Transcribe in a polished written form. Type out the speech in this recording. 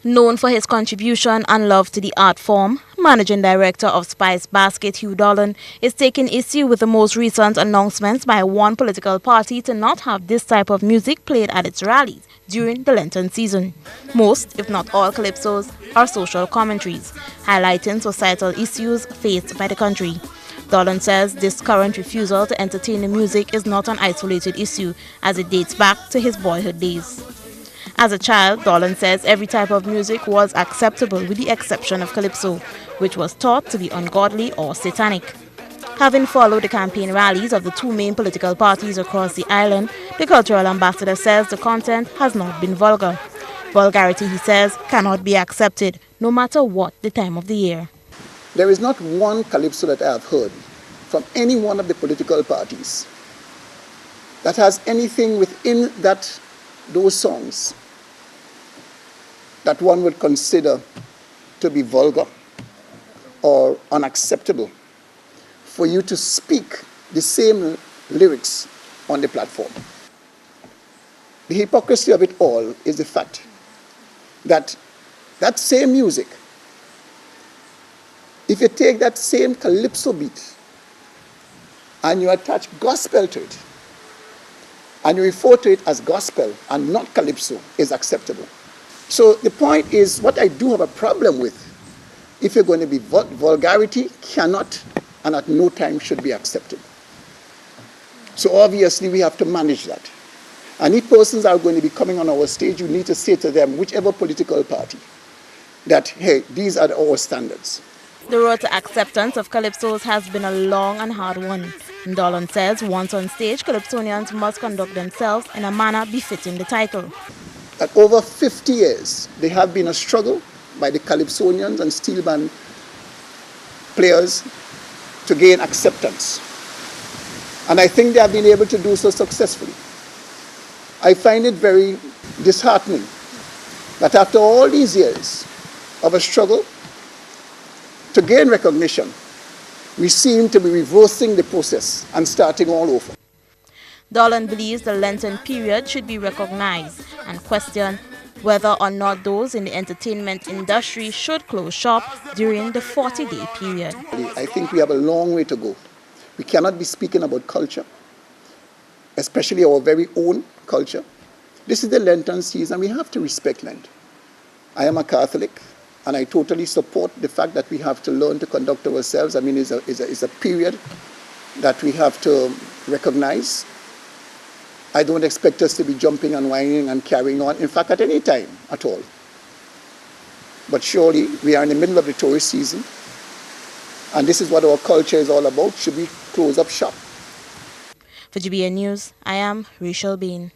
Known for his contribution and love to the art form, Managing Director of Spice Basket Hugh Dolan is taking issue with the most recent announcements by one political party to not have this type of music played at its rallies during the Lenten season. Most, if not all, calypsos are social commentaries, highlighting societal issues faced by the country. Dolan says this current refusal to entertain the music is not an isolated issue, as it dates back to his boyhood days. As a child, Dolan says every type of music was acceptable with the exception of Calypso, which was thought to be ungodly or satanic. Having followed the campaign rallies of the two main political parties across the island, the cultural ambassador says the content has not been vulgar. Vulgarity, he says, cannot be accepted, no matter what the time of the year. There is not one Calypso that I have heard from any one of the political parties that has anything within those songs that one would consider to be vulgar or unacceptable for you to speak the same lyrics on the platform. The hypocrisy of it all is the fact that that same music, if you take that same Calypso beat and you attach gospel to it, and you refer to it as gospel and not Calypso, is acceptable. So the point is, what I do have a problem with, if you're going to be vulgarity, cannot and at no time should be accepted. So obviously we have to manage that. And if persons are going to be coming on our stage, you need to say to them, whichever political party, that, hey, these are our standards. The road to acceptance of calypsos has been a long and hard one. Dolan says once on stage, calypsonians must conduct themselves in a manner befitting the title. That over 50 years, there have been a struggle by the calypsonians and steel band players to gain acceptance. And I think they have been able to do so successfully. I find it very disheartening that after all these years of a struggle to gain recognition, we seem to be reversing the process and starting all over. Dolan believes the Lenten period should be recognized and question whether or not those in the entertainment industry should close shop during the 40-day period. I think we have a long way to go. We cannot be speaking about culture, especially our very own culture. This is the Lenten season. We have to respect Lent. I am a Catholic, and I totally support the fact that we have to learn to conduct ourselves. I mean, it's a period that we have to recognize. I don't expect us to be jumping and whining and carrying on, in fact, at any time at all. But surely, we are in the middle of the tourist season, and this is what our culture is all about. Should we close up shop? For GBN News, I am Rachel Bean.